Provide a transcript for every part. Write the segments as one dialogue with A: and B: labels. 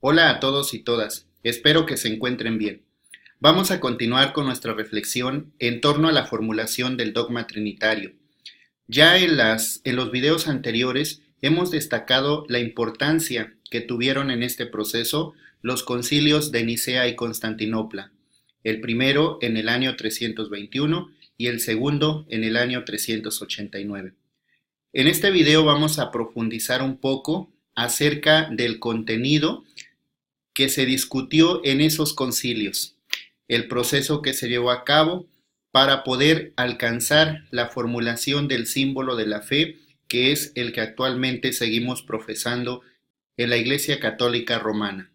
A: Hola a todos y todas, espero que se encuentren bien. Vamos a continuar con nuestra reflexión en torno a la formulación del dogma trinitario. Ya en los videos anteriores hemos destacado la importancia que tuvieron en este proceso los concilios de Nicea y Constantinopla, el primero en el año 321 y el segundo en el año 389. En este video vamos a profundizar un poco acerca del contenido que se discutió en esos concilios, el proceso que se llevó a cabo para poder alcanzar la formulación del símbolo de la fe, que es el que actualmente seguimos profesando en la Iglesia Católica Romana.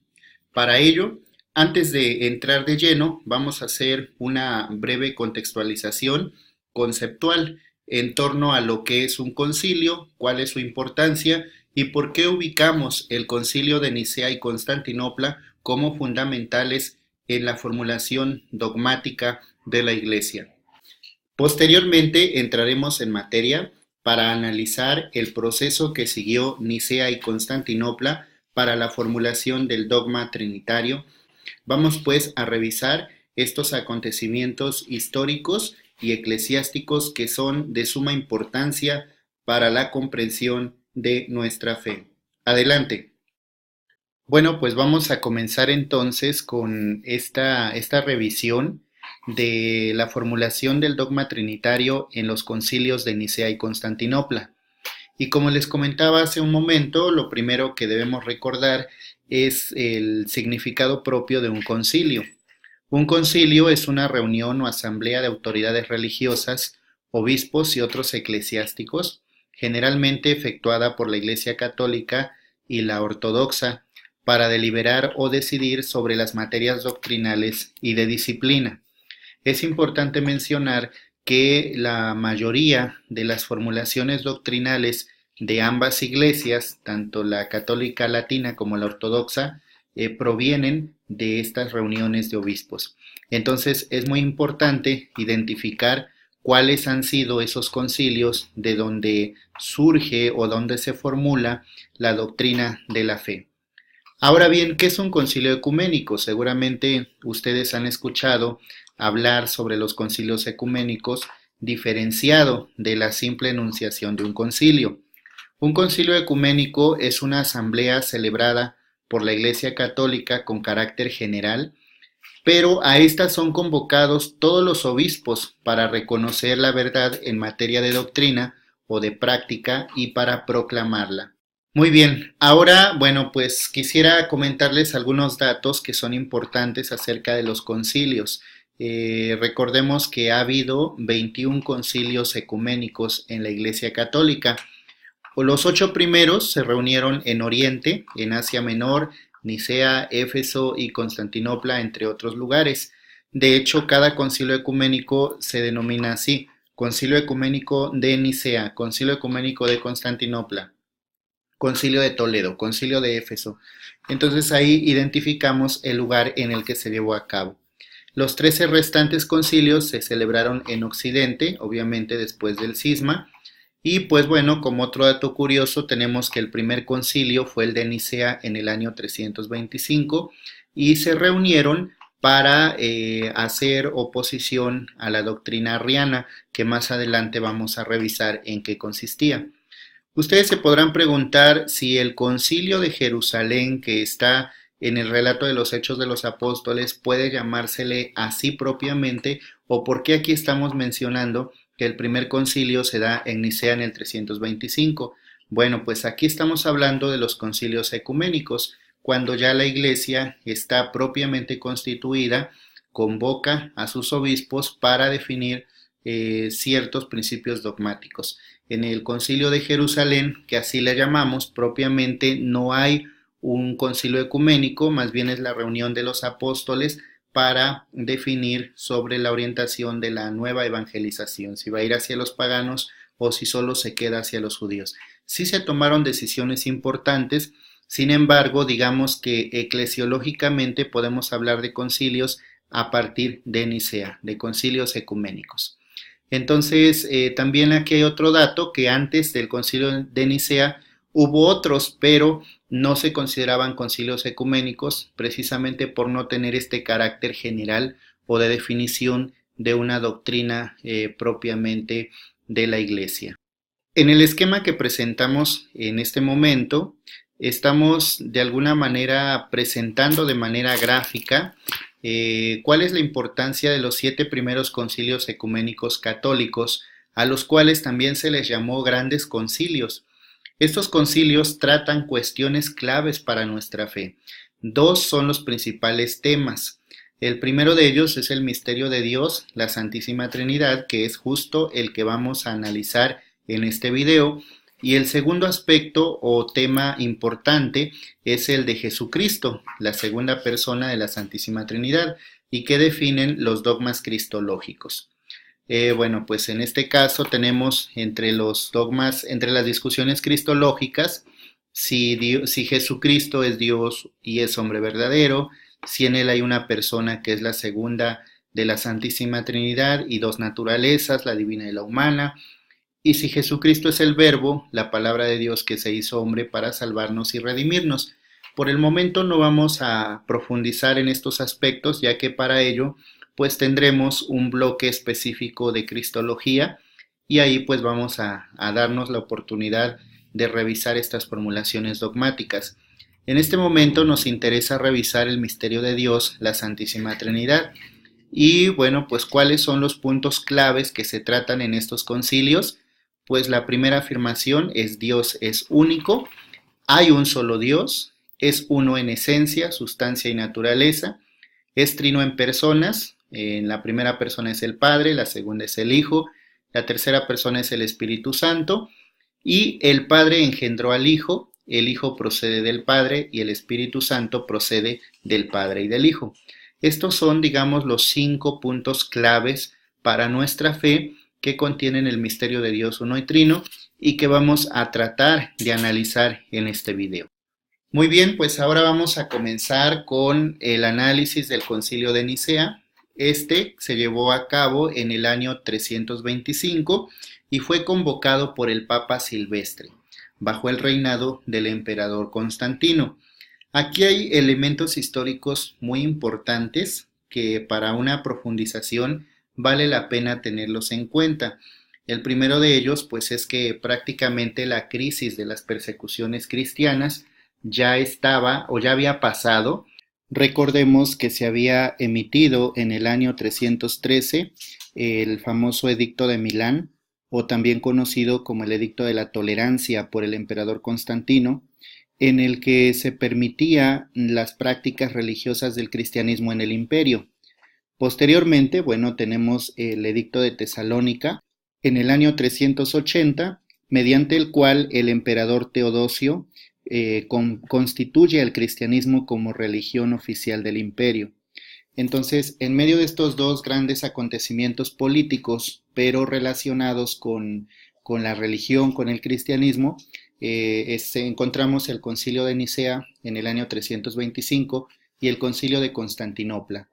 A: Para ello, antes de entrar de lleno, vamos a hacer una breve contextualización conceptual en torno a lo que es un concilio, cuál es su importancia y por qué ubicamos el concilio de Nicea y Constantinopla como fundamentales en la formulación dogmática de la Iglesia. Posteriormente entraremos en materia para analizar el proceso que siguió Nicea y Constantinopla para la formulación del dogma trinitario. Vamos pues a revisar estos acontecimientos históricos y eclesiásticos que son de suma importancia para la comprensión de nuestra fe. Adelante. Bueno, pues vamos a comenzar entonces con esta revisión de la formulación del dogma trinitario en los concilios de Nicea y Constantinopla. Y como les comentaba hace un momento, lo primero que debemos recordar es el significado propio de un concilio. Un concilio es una reunión o asamblea de autoridades religiosas, obispos y otros eclesiásticos, generalmente efectuada por la Iglesia Católica y la Ortodoxa, para deliberar o decidir sobre las materias doctrinales y de disciplina. Es importante mencionar que la mayoría de las formulaciones doctrinales de ambas iglesias, tanto la católica latina como la ortodoxa, provienen de estas reuniones de obispos. Entonces es muy importante identificar cuáles han sido esos concilios de donde surge o donde se formula la doctrina de la fe. Ahora bien, ¿qué es un concilio ecuménico? Seguramente ustedes han escuchado hablar sobre los concilios ecuménicos diferenciado de la simple enunciación de un concilio. Un concilio ecuménico es una asamblea celebrada por la Iglesia Católica con carácter general, pero a estas son convocados todos los obispos para reconocer la verdad en materia de doctrina o de práctica y para proclamarla. Muy bien, ahora, bueno, pues quisiera comentarles algunos datos que son importantes acerca de los concilios. Recordemos que ha habido 21 concilios ecuménicos en la Iglesia Católica. Los 8 primeros se reunieron en Oriente, en Asia Menor, Nicea, Éfeso y Constantinopla, entre otros lugares. De hecho, cada concilio ecuménico se denomina así: Concilio Ecuménico de Nicea, Concilio Ecuménico de Constantinopla, Concilio de Toledo, Concilio de Éfeso. Entonces ahí identificamos el lugar en el que se llevó a cabo. Los 13 restantes concilios se celebraron en Occidente, obviamente después del cisma. Y pues bueno, como otro dato curioso, tenemos que el primer concilio fue el de Nicea en el año 325 y se reunieron para hacer oposición a la doctrina arriana, que más adelante vamos a revisar en qué consistía. Ustedes se podrán preguntar si el concilio de Jerusalén, que está en el relato de los Hechos de los Apóstoles, puede llamársele así propiamente, o por qué aquí estamos mencionando que el primer concilio se da en Nicea en el 325. Bueno, pues aquí estamos hablando de los concilios ecuménicos, cuando ya la Iglesia está propiamente constituida, convoca a sus obispos para definir ciertos principios dogmáticos. En el concilio de Jerusalén, que así le llamamos, propiamente no hay un concilio ecuménico, más bien es la reunión de los apóstoles para definir sobre la orientación de la nueva evangelización, si va a ir hacia los paganos o si solo se queda hacia los judíos. Sí se tomaron decisiones importantes, sin embargo, digamos que eclesiológicamente podemos hablar de concilios a partir de Nicea, de concilios ecuménicos. Entonces, también aquí hay otro dato, que antes del concilio de Nicea Hubo otros, pero no se consideraban concilios ecuménicos precisamente por no tener este carácter general o de definición de una doctrina propiamente de la Iglesia. En el esquema que presentamos en este momento, estamos de alguna manera presentando de manera gráfica cuál es la importancia de los 7 primeros concilios ecuménicos católicos, a los cuales también se les llamó grandes concilios. Estos concilios tratan cuestiones claves para nuestra fe. Dos son los principales temas. El primero de ellos es el misterio de Dios, la Santísima Trinidad, que es justo el que vamos a analizar en este video. Y el segundo aspecto o tema importante es el de Jesucristo, la segunda persona de la Santísima Trinidad, y que definen los dogmas cristológicos. Bueno, pues en este caso tenemos entre los dogmas, entre las discusiones cristológicas, si Jesucristo es Dios y es hombre verdadero, si en él hay una persona que es la segunda de la Santísima Trinidad y dos naturalezas, la divina y la humana, y si Jesucristo es el Verbo, la palabra de Dios que se hizo hombre para salvarnos y redimirnos. Por el momento no vamos a profundizar en estos aspectos, ya que para ello pues tendremos un bloque específico de Cristología y ahí pues vamos a darnos la oportunidad de revisar estas formulaciones dogmáticas. En este momento nos interesa revisar el misterio de Dios, la Santísima Trinidad. Y bueno, pues ¿cuáles son los puntos claves que se tratan en estos concilios? Pues la primera afirmación es Dios es único, hay un solo Dios, es uno en esencia, sustancia y naturaleza, es trino en personas, en la primera persona es el Padre, la segunda es el Hijo, la tercera persona es el Espíritu Santo, y el Padre engendró al Hijo, el Hijo procede del Padre y el Espíritu Santo procede del Padre y del Hijo. Estos son, digamos, los 5 puntos claves para nuestra fe que contienen el misterio de Dios uno y trino y que vamos a tratar de analizar en este video. Muy bien, pues ahora vamos a comenzar con el análisis del Concilio de Nicea. Este se llevó a cabo en el año 325 y fue convocado por el Papa Silvestre, bajo el reinado del emperador Constantino. Aquí hay elementos históricos muy importantes que para una profundización vale la pena tenerlos en cuenta. El primero de ellos, pues, es que prácticamente la crisis de las persecuciones cristianas ya estaba o ya había pasado. Recordemos que se había emitido en el año 313 el famoso Edicto de Milán, o también conocido como el Edicto de la Tolerancia por el emperador Constantino, en el que se permitía las prácticas religiosas del cristianismo en el imperio. Posteriormente, bueno, tenemos el Edicto de Tesalónica en el año 380, mediante el cual el emperador Teodosio constituye al cristianismo como religión oficial del imperio. Entonces, en medio de estos dos grandes acontecimientos políticos, pero relacionados con la religión, con el cristianismo, encontramos el Concilio de Nicea en el año 325 y el Concilio de Constantinopla.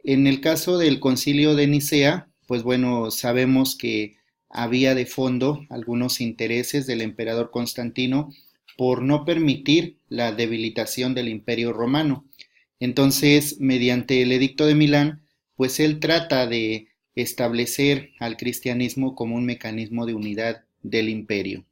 A: En el caso del Concilio de Nicea, pues bueno, sabemos que había de fondo algunos intereses del emperador Constantino por no permitir la debilitación del Imperio Romano. Entonces, mediante el Edicto de Milán, pues él trata de establecer al cristianismo como un mecanismo de unidad del imperio.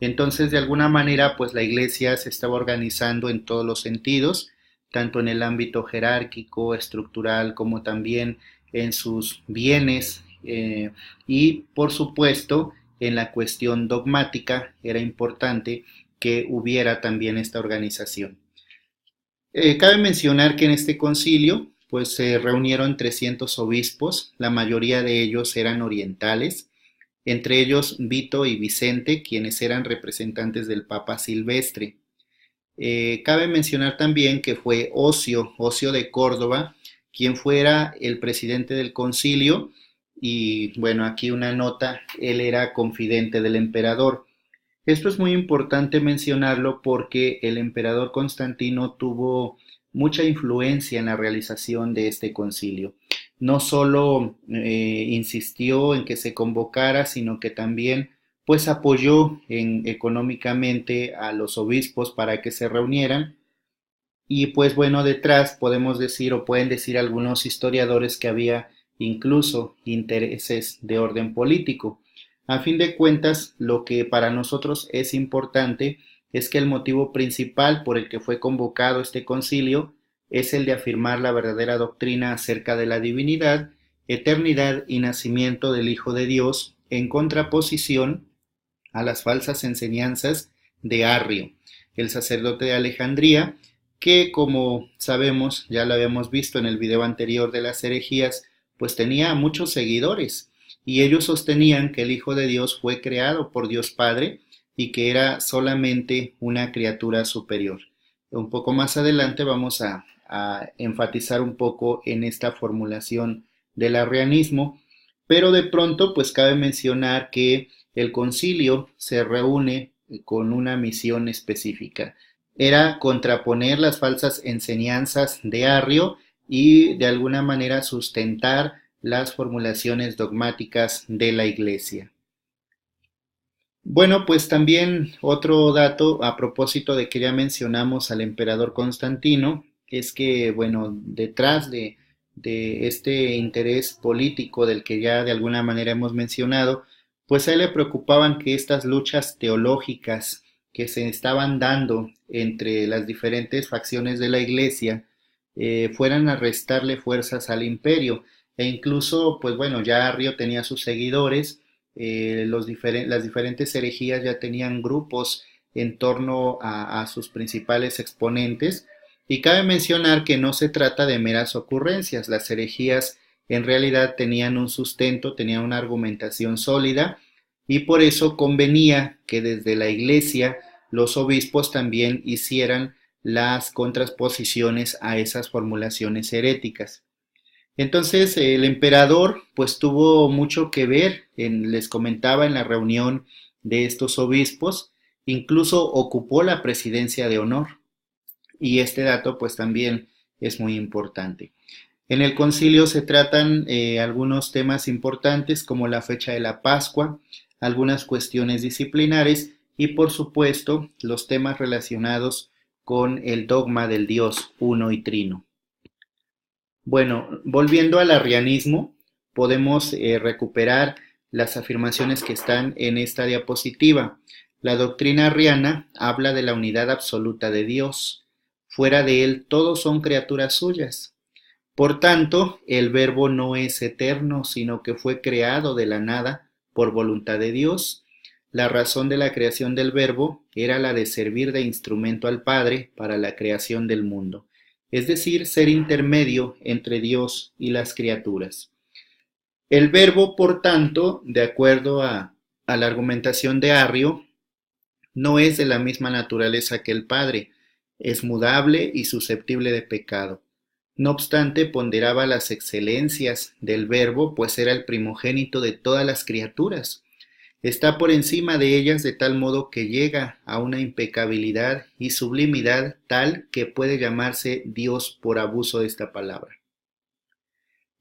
A: Entonces, de alguna manera, pues la Iglesia se estaba organizando en todos los sentidos, tanto en el ámbito jerárquico, estructural, como también en sus bienes y, por supuesto, en la cuestión dogmática era importante que hubiera también esta organización. Cabe mencionar que en este concilio pues se reunieron 300 obispos, la mayoría de ellos eran orientales, entre ellos Vito y Vicente, quienes eran representantes del Papa Silvestre. Cabe mencionar también que fue Ocio de Córdoba, quien fuera el presidente del concilio, y bueno, aquí una nota, él era confidente del emperador. Esto es muy importante mencionarlo porque el emperador Constantino tuvo mucha influencia en la realización de este concilio. No solo insistió en que se convocara, sino que también pues apoyó económicamente a los obispos para que se reunieran. Y pues bueno, detrás podemos decir o pueden decir algunos historiadores que había incluso intereses de orden político. A fin de cuentas, lo que para nosotros es importante es que el motivo principal por el que fue convocado este concilio es el de afirmar la verdadera doctrina acerca de la divinidad, eternidad y nacimiento del Hijo de Dios en contraposición a las falsas enseñanzas de Arrio, el sacerdote de Alejandría, que como sabemos, ya lo habíamos visto en el video anterior de las herejías, pues tenía muchos seguidores y ellos sostenían que el Hijo de Dios fue creado por Dios Padre y que era solamente una criatura superior. Un poco más adelante vamos a enfatizar un poco en esta formulación del arrianismo, pero de pronto pues cabe mencionar que el concilio se reúne con una misión específica. Era contraponer las falsas enseñanzas de Arrio y de alguna manera sustentar las formulaciones dogmáticas de la Iglesia. Bueno, pues también otro dato a propósito de que ya mencionamos al emperador Constantino es que, bueno, detrás de este interés político del que ya de alguna manera hemos mencionado, pues a él le preocupaban que estas luchas teológicas que se estaban dando entre las diferentes facciones de la Iglesia fueran a restarle fuerzas al imperio e incluso, pues bueno, ya Arrio tenía sus seguidores, las diferentes herejías ya tenían grupos en torno a sus principales exponentes y cabe mencionar que no se trata de meras ocurrencias, las herejías en realidad tenían un sustento, tenían una argumentación sólida y por eso convenía que desde la iglesia los obispos también hicieran las contraposiciones a esas formulaciones heréticas. Entonces el emperador pues tuvo mucho que ver, les comentaba en la reunión de estos obispos, incluso ocupó la presidencia de honor y este dato pues también es muy importante. En el concilio se tratan algunos temas importantes como la fecha de la Pascua, algunas cuestiones disciplinares y por supuesto los temas relacionados con el dogma del Dios uno y trino. Bueno, volviendo al arrianismo, podemos recuperar las afirmaciones que están en esta diapositiva. La doctrina arriana habla de la unidad absoluta de Dios. Fuera de él todos son criaturas suyas. Por tanto, el verbo no es eterno, sino que fue creado de la nada por voluntad de Dios. La razón de la creación del verbo era la de servir de instrumento al Padre para la creación del mundo, es decir, ser intermedio entre Dios y las criaturas. El verbo, por tanto, de acuerdo a la argumentación de Arrio, no es de la misma naturaleza que el Padre, es mudable y susceptible de pecado. No obstante, ponderaba las excelencias del verbo, pues era el primogénito de todas las criaturas. Está por encima de ellas de tal modo que llega a una impecabilidad y sublimidad tal que puede llamarse Dios por abuso de esta palabra.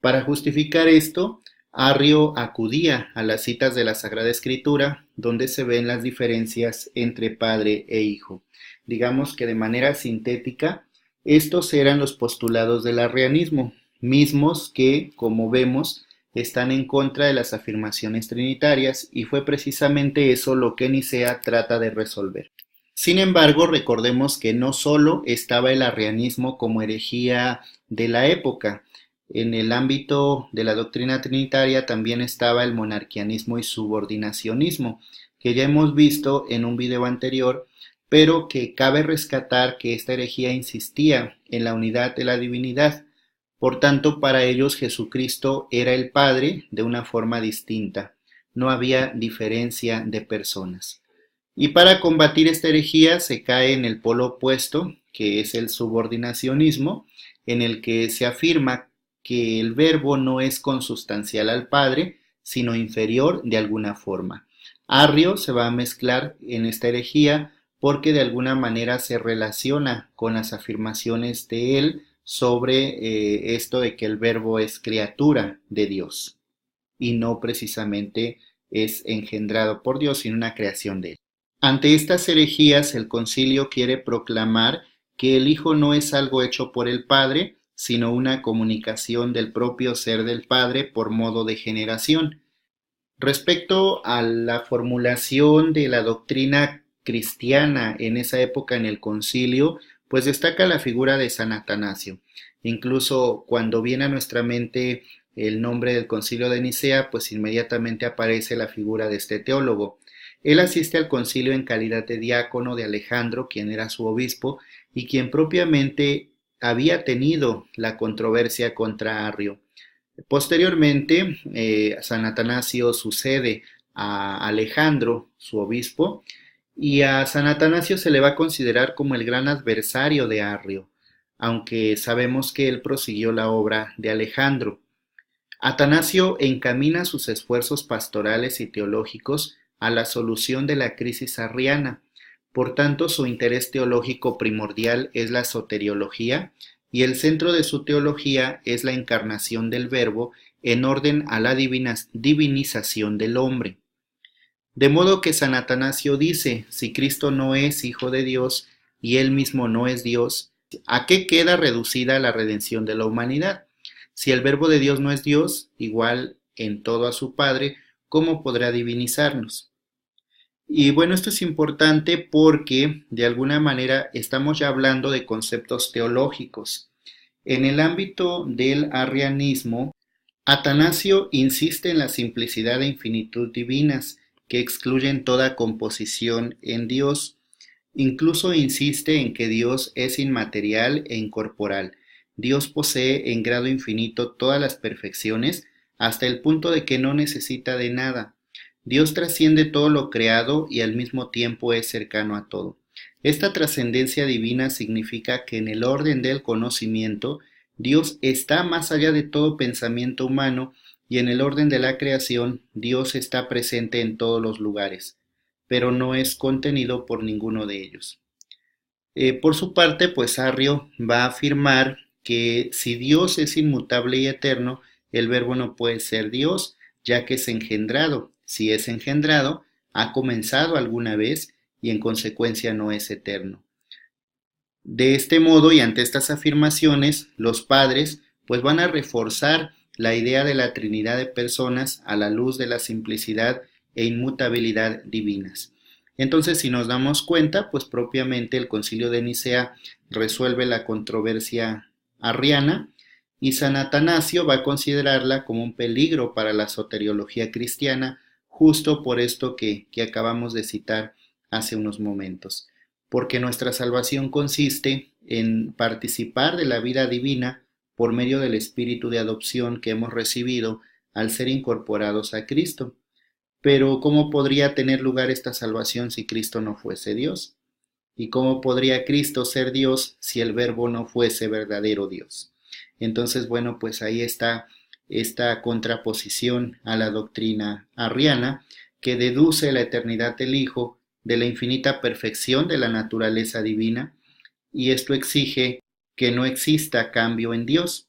A: Para justificar esto, Arrio acudía a las citas de la Sagrada Escritura, donde se ven las diferencias entre padre e hijo. Digamos que de manera sintética, estos eran los postulados del arrianismo, mismos que, como vemos, están en contra de las afirmaciones trinitarias y fue precisamente eso lo que Nicea trata de resolver. Sin embargo, recordemos que no solo estaba el arrianismo como herejía de la época, en el ámbito de la doctrina trinitaria también estaba el monarquianismo y subordinacionismo, que ya hemos visto en un video anterior, pero que cabe rescatar que esta herejía insistía en la unidad de la divinidad. Por tanto, para ellos Jesucristo era el Padre de una forma distinta. No había diferencia de personas. Y para combatir esta herejía se cae en el polo opuesto, que es el subordinacionismo, en el que se afirma que el verbo no es consustancial al Padre, sino inferior de alguna forma. Arrio se va a mezclar en esta herejía porque de alguna manera se relaciona con las afirmaciones de él sobre esto de que el verbo es criatura de Dios y no precisamente es engendrado por Dios, sino una creación de Él. Ante estas herejías, el concilio quiere proclamar que el Hijo no es algo hecho por el Padre, sino una comunicación del propio ser del Padre por modo de generación. Respecto a la formulación de la doctrina cristiana en esa época en el concilio, pues destaca la figura de San Atanasio. Incluso cuando viene a nuestra mente el nombre del concilio de Nicea, pues inmediatamente aparece la figura de este teólogo. Él asiste al concilio en calidad de diácono de Alejandro, quien era su obispo, y quien propiamente había tenido la controversia contra Arrio. Posteriormente, San Atanasio sucede a Alejandro, su obispo, y a San Atanasio se le va a considerar como el gran adversario de Arrio, aunque sabemos que él prosiguió la obra de Alejandro. Atanasio encamina sus esfuerzos pastorales y teológicos a la solución de la crisis arriana. Por tanto, su interés teológico primordial es la soteriología y el centro de su teología es la encarnación del Verbo en orden a la divinización del hombre. De modo que San Atanasio dice, si Cristo no es Hijo de Dios y Él mismo no es Dios, ¿a qué queda reducida la redención de la humanidad? Si el Verbo de Dios no es Dios, igual en todo a su Padre, ¿cómo podrá divinizarnos? Y bueno, esto es importante porque de alguna manera estamos ya hablando de conceptos teológicos. En el ámbito del arrianismo, Atanasio insiste en la simplicidad e infinitud divinas que excluyen toda composición en Dios. Incluso insiste en que Dios es inmaterial e incorporal. Dios posee en grado infinito todas las perfecciones hasta el punto de que no necesita de nada. Dios trasciende todo lo creado y al mismo tiempo es cercano a todo. Esta trascendencia divina significa que en el orden del conocimiento, Dios está más allá de todo pensamiento humano y en el orden de la creación, Dios está presente en todos los lugares, pero no es contenido por ninguno de ellos. Por su parte, pues Arrio va a afirmar que si Dios es inmutable y eterno, el Verbo no puede ser Dios, ya que es engendrado. Si es engendrado, ha comenzado alguna vez y en consecuencia no es eterno. De este modo y ante estas afirmaciones, los padres pues van a reforzar la idea de la Trinidad de personas a la luz de la simplicidad e inmutabilidad divinas. Entonces, si nos damos cuenta, pues propiamente el Concilio de Nicea resuelve la controversia arriana y San Atanasio va a considerarla como un peligro para la soteriología cristiana, justo por esto que acabamos de citar hace unos momentos, porque nuestra salvación consiste en participar de la vida divina por medio del espíritu de adopción que hemos recibido al ser incorporados a Cristo. Pero ¿cómo podría tener lugar esta salvación si Cristo no fuese Dios? ¿Y cómo podría Cristo ser Dios si el Verbo no fuese verdadero Dios? Entonces, bueno, pues ahí está esta contraposición a la doctrina arriana que deduce la eternidad del Hijo de la infinita perfección de la naturaleza divina, y esto exige que no exista cambio en Dios.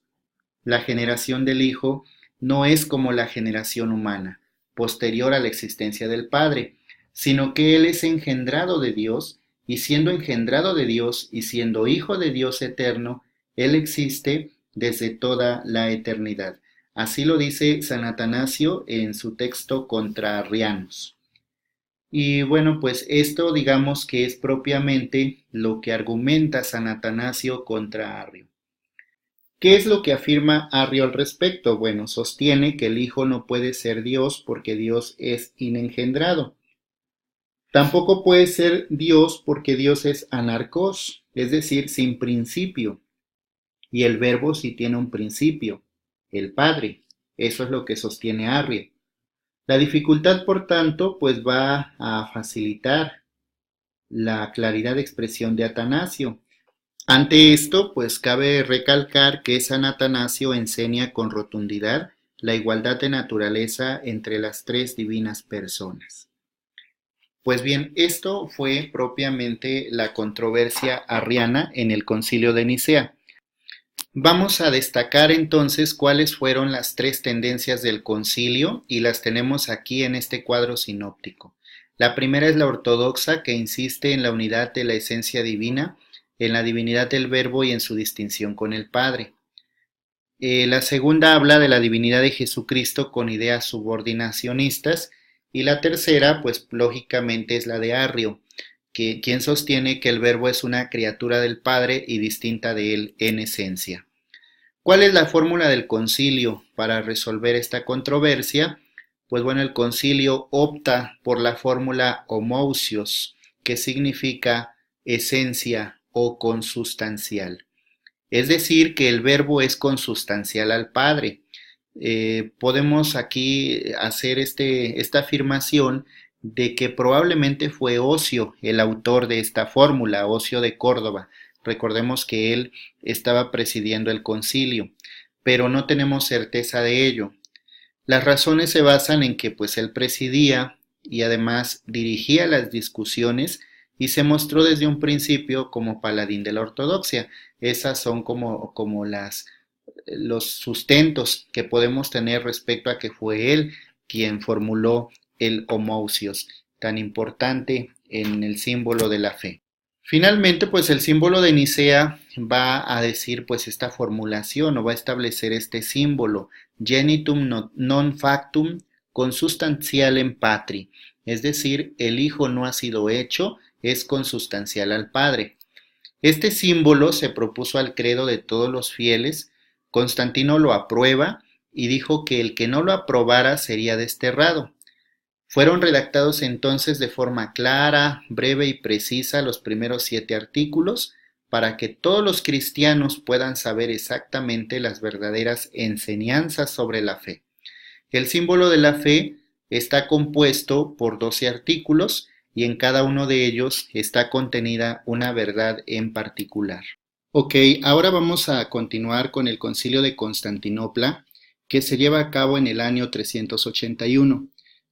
A: La generación del Hijo no es como la generación humana, posterior a la existencia del Padre, sino que Él es engendrado de Dios, y siendo engendrado de Dios y siendo Hijo de Dios eterno, Él existe desde toda la eternidad. Así lo dice San Atanasio en su texto contra Arrianos. Y bueno, pues esto digamos que es propiamente lo que argumenta San Atanasio contra Arrio. ¿Qué es lo que afirma Arrio al respecto? Bueno, sostiene que el Hijo no puede ser Dios porque Dios es inengendrado. Tampoco puede ser Dios porque Dios es anarcos, es decir, sin principio. Y el Verbo sí tiene un principio, el Padre. Eso es lo que sostiene Arrio. La dificultad, por tanto, pues va a facilitar la claridad de expresión de Atanasio. Ante esto, pues cabe recalcar que San Atanasio enseña con rotundidad la igualdad de naturaleza entre las tres divinas personas. Pues bien, esto fue propiamente la controversia arriana en el Concilio de Nicea. Vamos a destacar entonces cuáles fueron las tres tendencias del concilio y las tenemos aquí en este cuadro sinóptico. La primera es la ortodoxa, que insiste en la unidad de la esencia divina, en la divinidad del Verbo y en su distinción con el Padre. La segunda habla de la divinidad de Jesucristo con ideas subordinacionistas, y la tercera, pues lógicamente, es la de Arrio, quien sostiene que el Verbo es una criatura del Padre y distinta de él en esencia. ¿Cuál es la fórmula del concilio para resolver esta controversia? Pues bueno, el concilio opta por la fórmula homousios, que significa esencia o consustancial. Es decir, que el Verbo es consustancial al Padre. Podemos aquí hacer esta afirmación de que probablemente fue Ocio el autor de esta fórmula, Ocio de Córdoba. Recordemos que él estaba presidiendo el concilio, pero no tenemos certeza de ello. Las razones se basan en que pues él presidía y además dirigía las discusiones y se mostró desde un principio como paladín de la ortodoxia. Esas son como los sustentos que podemos tener respecto a que fue él quien formuló el homousios, tan importante en el símbolo de la fe. Finalmente, pues el símbolo de Nicea va a decir pues esta formulación o va a establecer este símbolo, genitum non factum consustancialem patri, es decir, el Hijo no ha sido hecho, es consustancial al Padre. Este símbolo se propuso al credo de todos los fieles. Constantino lo aprueba y dijo que el que no lo aprobara sería desterrado. Fueron redactados entonces de forma clara, breve y precisa los primeros 7 artículos para que todos los cristianos puedan saber exactamente las verdaderas enseñanzas sobre la fe. El símbolo de la fe está compuesto por 12 artículos y en cada uno de ellos está contenida una verdad en particular. Ok, ahora vamos a continuar con el Concilio de Constantinopla, que se lleva a cabo en el año 381.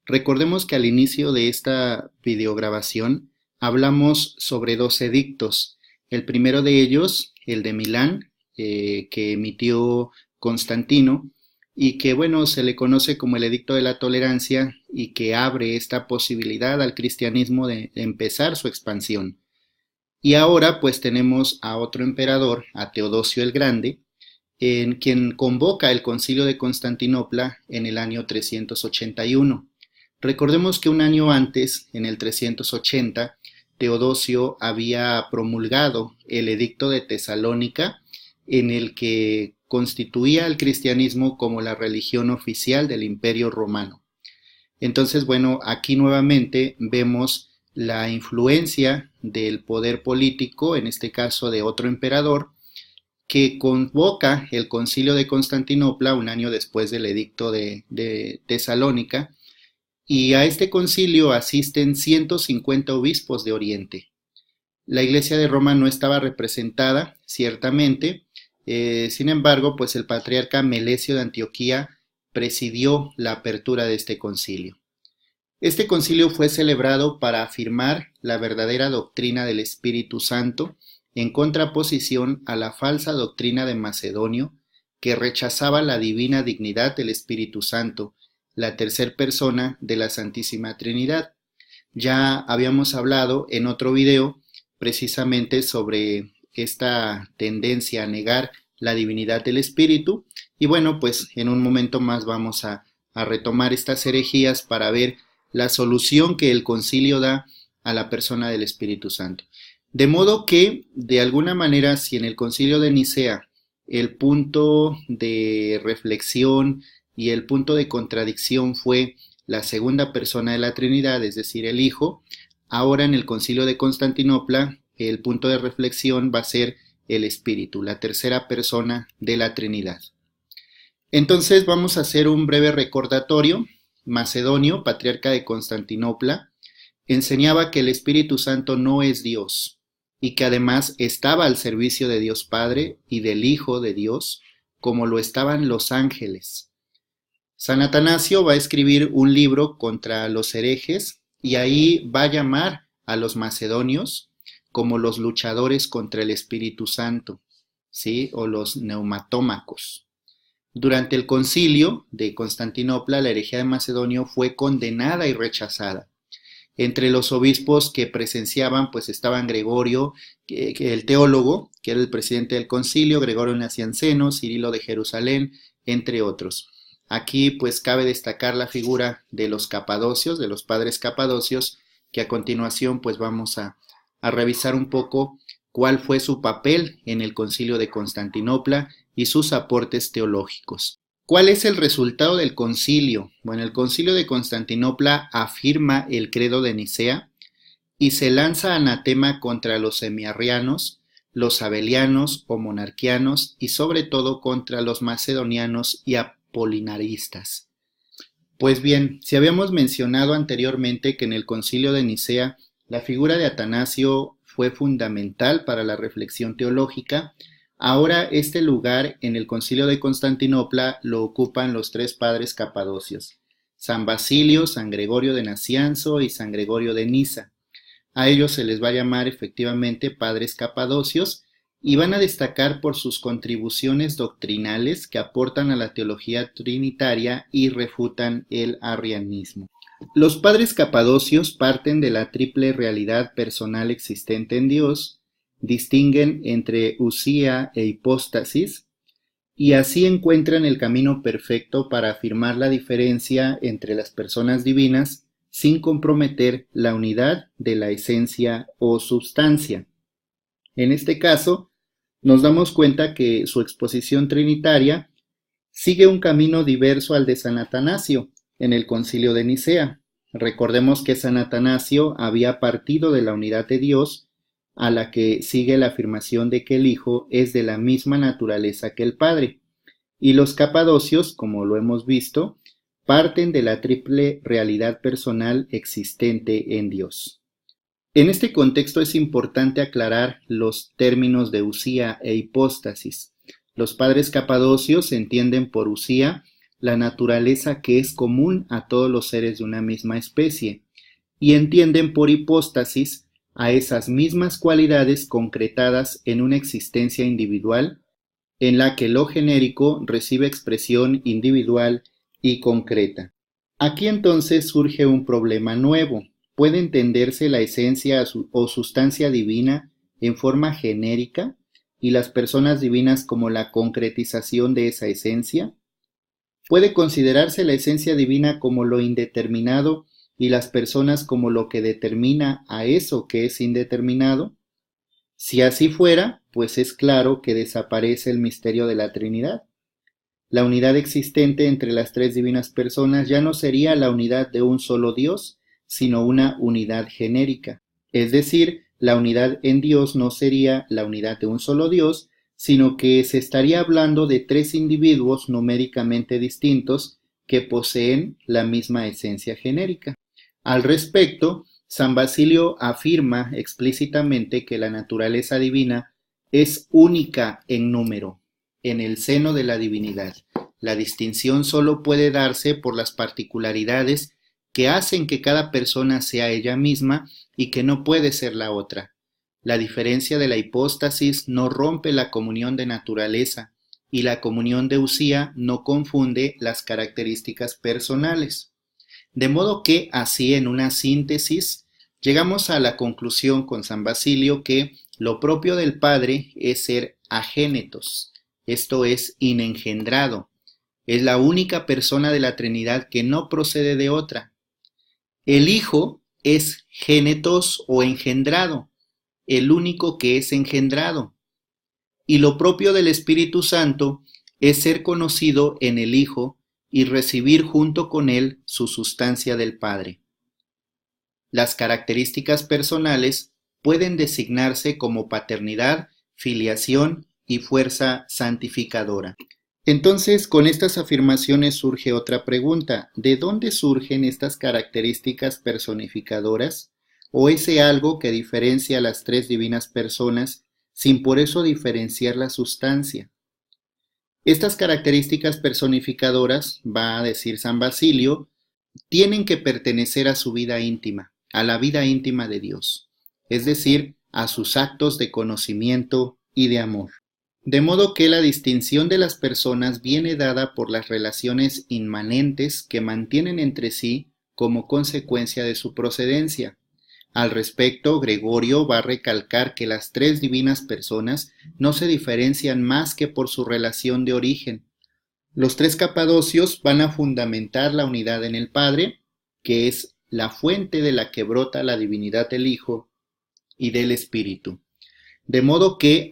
A: Recordemos que al inicio de esta videograbación hablamos sobre 2 edictos. El primero de ellos, el de Milán, que emitió Constantino, y que bueno, se le conoce como el Edicto de la Tolerancia y que abre esta posibilidad al cristianismo de empezar su expansión. Y ahora pues tenemos a otro emperador, a Teodosio el Grande, en quien convoca el Concilio de Constantinopla en el año 381. Recordemos que un año antes, en el 380, Teodosio había promulgado el Edicto de Tesalónica, en el que constituía al cristianismo como la religión oficial del Imperio Romano. Entonces, bueno, aquí nuevamente vemos la influencia del poder político, en este caso de otro emperador, que convoca el Concilio de Constantinopla un año después del Edicto de Tesalónica, y a este concilio asisten 150 obispos de Oriente. La Iglesia de Roma no estaba representada, ciertamente. Sin embargo, pues el patriarca Melesio de Antioquía presidió la apertura de este concilio. Este concilio fue celebrado para afirmar la verdadera doctrina del Espíritu Santo en contraposición a la falsa doctrina de Macedonio, que rechazaba la divina dignidad del Espíritu Santo, la tercera persona de la Santísima Trinidad. Ya habíamos hablado en otro video precisamente sobre esta tendencia a negar la divinidad del Espíritu, y bueno, pues en un momento más vamos a retomar estas herejías para ver la solución que el concilio da a la persona del Espíritu Santo. De modo que, de alguna manera, si en el concilio de Nicea el punto de reflexión y el punto de contradicción fue la segunda persona de la Trinidad, es decir, el Hijo, ahora en el concilio de Constantinopla el punto de reflexión va a ser el Espíritu, la tercera persona de la Trinidad. Entonces vamos a hacer un breve recordatorio. Macedonio, patriarca de Constantinopla, enseñaba que el Espíritu Santo no es Dios y que además estaba al servicio de Dios Padre y del Hijo de Dios, como lo estaban los ángeles. San Atanasio va a escribir un libro contra los herejes y ahí va a llamar a los macedonios como los luchadores contra el Espíritu Santo. ¿sí? O los neumatómacos. Durante el concilio de Constantinopla, la herejía de Macedonio fue condenada y rechazada. Entre los obispos que presenciaban, pues estaban Gregorio, el teólogo, que era el presidente del concilio, Gregorio Nacianceno, Cirilo de Jerusalén, entre otros. Aquí pues cabe destacar la figura de los capadocios, de los padres capadocios, que a continuación pues vamos a revisar un poco cuál fue su papel en el concilio de Constantinopla y sus aportes teológicos. ¿Cuál es el resultado del concilio? Bueno, el concilio de Constantinopla afirma el credo de Nicea y se lanza anatema contra los semiarrianos, los abelianos o monarquianos y sobre todo contra los macedonianos y apolinaristas. Pues bien, si habíamos mencionado anteriormente que en el concilio de Nicea la figura de Atanasio fue fundamental para la reflexión teológica, ahora este lugar en el concilio de Constantinopla lo ocupan los tres padres capadocios, San Basilio, San Gregorio de Nacianzo y San Gregorio de Nisa. A ellos se les va a llamar efectivamente padres capadocios y van a destacar por sus contribuciones doctrinales que aportan a la teología trinitaria y refutan el arrianismo. Los padres capadocios parten de la triple realidad personal existente en Dios, distinguen entre usía e hipóstasis y así encuentran el camino perfecto para afirmar la diferencia entre las personas divinas sin comprometer la unidad de la esencia o substancia. En este caso, nos damos cuenta que su exposición trinitaria sigue un camino diverso al de San Atanasio en el Concilio de Nicea. Recordemos que San Atanasio había partido de la unidad de Dios, a la que sigue la afirmación de que el Hijo es de la misma naturaleza que el Padre. Y los capadocios, como lo hemos visto, parten de la triple realidad personal existente en Dios. En este contexto es importante aclarar los términos de usía e hipóstasis. Los padres capadocios entienden por usía la naturaleza que es común a todos los seres de una misma especie y entienden por hipóstasis a esas mismas cualidades concretadas en una existencia individual en la que lo genérico recibe expresión individual y concreta. Aquí entonces surge un problema nuevo. ¿Puede entenderse la esencia o sustancia divina en forma genérica y las personas divinas como la concretización de esa esencia? ¿Puede considerarse la esencia divina como lo indeterminado y las personas como lo que determina a eso que es indeterminado? Si así fuera, pues es claro que desaparece el misterio de la Trinidad. La unidad existente entre las tres divinas personas ya no sería la unidad de un solo Dios, sino una unidad genérica. Es decir, la unidad en Dios no sería la unidad de un solo Dios, sino que se estaría hablando de tres individuos numéricamente distintos que poseen la misma esencia genérica. Al respecto, San Basilio afirma explícitamente que la naturaleza divina es única en número, en el seno de la divinidad. La distinción solo puede darse por las particularidades que hacen que cada persona sea ella misma y que no puede ser la otra. La diferencia de la hipóstasis no rompe la comunión de naturaleza y la comunión de usía no confunde las características personales. De modo que así en una síntesis llegamos a la conclusión con San Basilio que lo propio del Padre es ser agénetos, esto es inengendrado. Es la única persona de la Trinidad que no procede de otra. El Hijo es génetos o engendrado, el único que es engendrado. Y lo propio del Espíritu Santo es ser conocido en el Hijo y recibir junto con él su sustancia del Padre. Las características personales pueden designarse como paternidad, filiación y fuerza santificadora. Entonces, con estas afirmaciones surge otra pregunta. ¿De dónde surgen estas características personificadoras? ¿O ese algo que diferencia a las tres divinas personas sin por eso diferenciar la sustancia? Estas características personificadoras, va a decir San Basilio, tienen que pertenecer a su vida íntima, a la vida íntima de Dios, es decir, a sus actos de conocimiento y de amor. De modo que la distinción de las personas viene dada por las relaciones inmanentes que mantienen entre sí como consecuencia de su procedencia. Al respecto, Gregorio va a recalcar que las tres divinas personas no se diferencian más que por su relación de origen. Los tres capadocios van a fundamentar la unidad en el Padre, que es la fuente de la que brota la divinidad del Hijo y del Espíritu. De modo que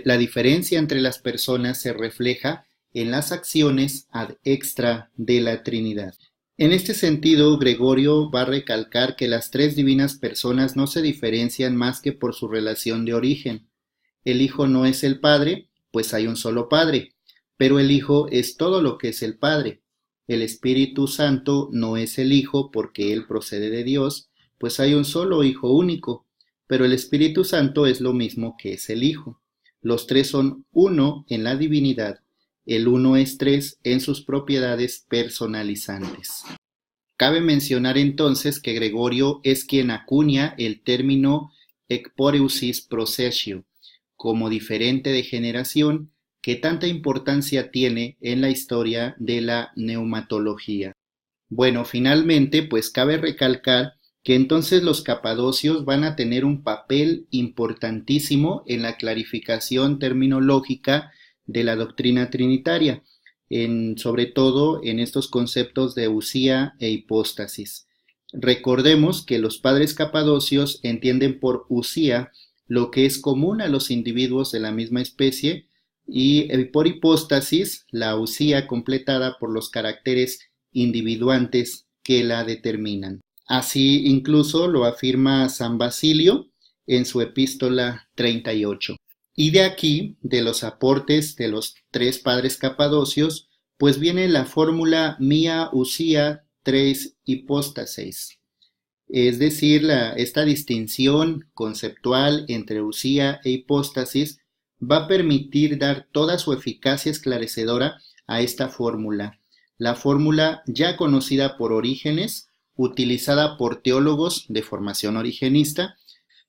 A: la diferencia entre las personas se refleja en las acciones ad extra de la Trinidad. En este sentido, Gregorio va a recalcar que las tres divinas personas no se diferencian más que por su relación de origen. El Hijo no es el Padre, pues hay un solo Padre, pero el Hijo es todo lo que es el Padre. El Espíritu Santo no es el Hijo porque Él procede de Dios, pues hay un solo Hijo único, pero el Espíritu Santo es lo mismo que es el Hijo. Los tres son uno en la divinidad. El uno es tres en sus propiedades personalizantes. Cabe mencionar entonces que Gregorio es quien acuña el término ekporeusis processio como diferente de generación que tanta importancia tiene en la historia de la neumatología. Bueno, finalmente, pues cabe recalcar que entonces los capadocios van a tener un papel importantísimo en la clarificación terminológica de la doctrina trinitaria, sobre todo en estos conceptos de usía e hipóstasis. Recordemos que los padres capadocios entienden por usía lo que es común a los individuos de la misma especie y por hipóstasis la usía completada por los caracteres individuantes que la determinan. Así incluso lo afirma San Basilio en su epístola 38. Y de aquí, de los aportes de los tres padres capadocios, pues viene la fórmula mia usía tres hipóstasis. Es decir, esta distinción conceptual entre usía e hipóstasis va a permitir dar toda su eficacia esclarecedora a esta fórmula. La fórmula ya conocida por Orígenes, utilizada por teólogos de formación origenista.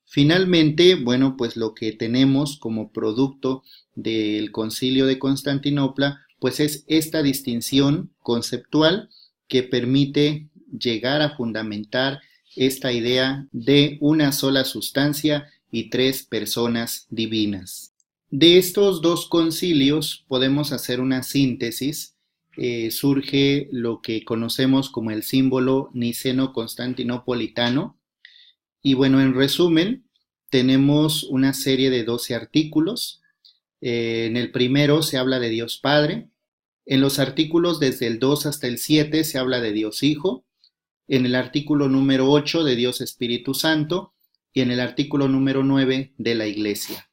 A: Finalmente, bueno, pues lo que tenemos como producto del Concilio de Constantinopla, pues es esta distinción conceptual que permite llegar a fundamentar esta idea de una sola sustancia y tres personas divinas. De estos dos concilios podemos hacer una síntesis. Surge lo que conocemos como el símbolo niceno-constantinopolitano. Y bueno, en resumen, tenemos una serie de 12 artículos. En el primero se habla de Dios Padre. En los artículos desde el 2 hasta el 7 se habla de Dios Hijo. En el artículo número 8 de Dios Espíritu Santo. Y en el artículo número 9 de la Iglesia.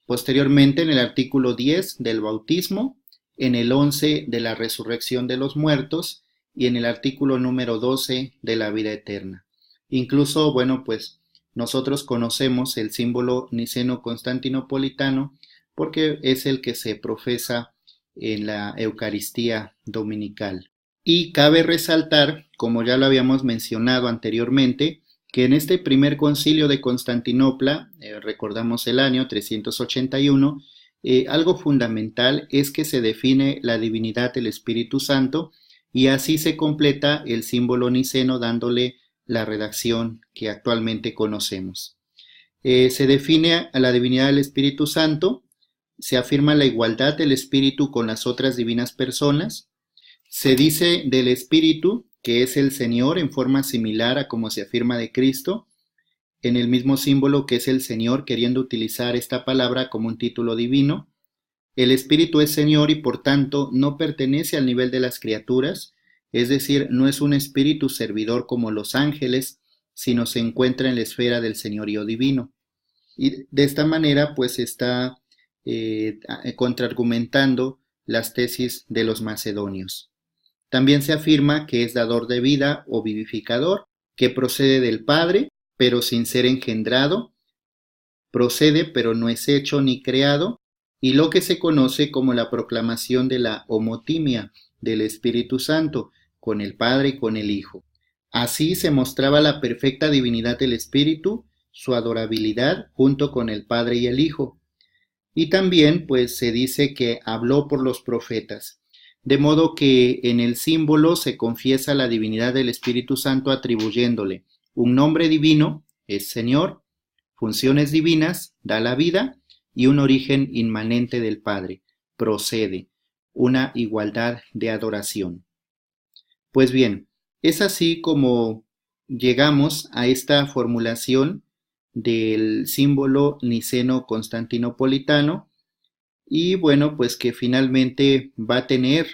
A: Posteriormente, en el artículo 10 del bautismo, en el 11 de la resurrección de los muertos y en el artículo número 12 de la vida eterna. Incluso, bueno, pues nosotros conocemos el símbolo niceno-constantinopolitano porque es el que se profesa en la Eucaristía dominical. Y cabe resaltar, como ya lo habíamos mencionado anteriormente, que en este primer concilio de Constantinopla, recordamos el año 381, algo fundamental es que se define la divinidad del Espíritu Santo y así se completa el símbolo niceno dándole la redacción que actualmente conocemos. Se define a la divinidad del Espíritu Santo, se afirma la igualdad del Espíritu con las otras divinas personas, se dice del Espíritu que es el Señor en forma similar a como se afirma de Cristo, en el mismo símbolo que es el Señor, queriendo utilizar esta palabra como un título divino. El Espíritu es Señor y por tanto no pertenece al nivel de las criaturas, es decir, no es un espíritu servidor como los ángeles, sino se encuentra en la esfera del señorío divino. Y de esta manera pues está contraargumentando las tesis de los macedonios. También se afirma que es dador de vida o vivificador, que procede del Padre, pero sin ser engendrado, procede pero no es hecho ni creado, y lo que se conoce como la proclamación de la homotimia del Espíritu Santo con el Padre y con el Hijo. Así se mostraba la perfecta divinidad del Espíritu, su adorabilidad junto con el Padre y el Hijo. Y también pues se dice que habló por los profetas. De modo que en el símbolo se confiesa la divinidad del Espíritu Santo atribuyéndole un nombre divino, es Señor, funciones divinas, da la vida, y un origen inmanente del Padre, procede, una igualdad de adoración. Pues bien, es así como llegamos a esta formulación del símbolo niceno-constantinopolitano y bueno, pues que finalmente va a tener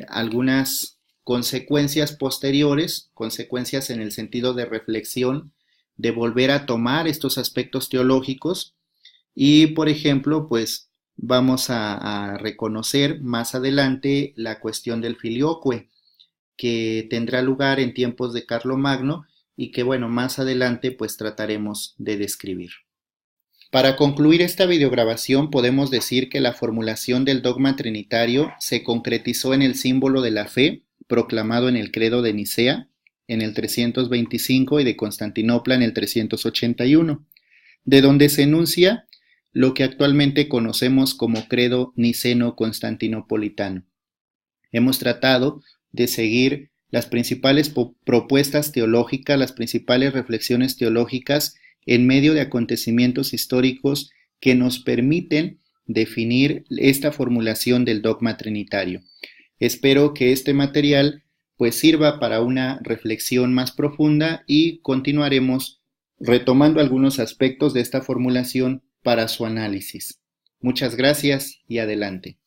A: algunas consecuencias posteriores, consecuencias en el sentido de reflexión, de volver a tomar estos aspectos teológicos y, por ejemplo, pues vamos a reconocer más adelante la cuestión del filioque, que tendrá lugar en tiempos de Carlomagno y que, bueno, más adelante pues trataremos de describir. Para concluir esta videograbación podemos decir que la formulación del dogma trinitario se concretizó en el símbolo de la fe, proclamado en el Credo de Nicea en el 325 y de Constantinopla en el 381, de donde se enuncia lo que actualmente conocemos como Credo Niceno-Constantinopolitano. Hemos tratado de seguir las principales propuestas teológicas, las principales reflexiones teológicas en medio de acontecimientos históricos que nos permiten definir esta formulación del dogma trinitario. Espero que este material pues sirva para una reflexión más profunda y continuaremos retomando algunos aspectos de esta formulación para su análisis. Muchas gracias y adelante.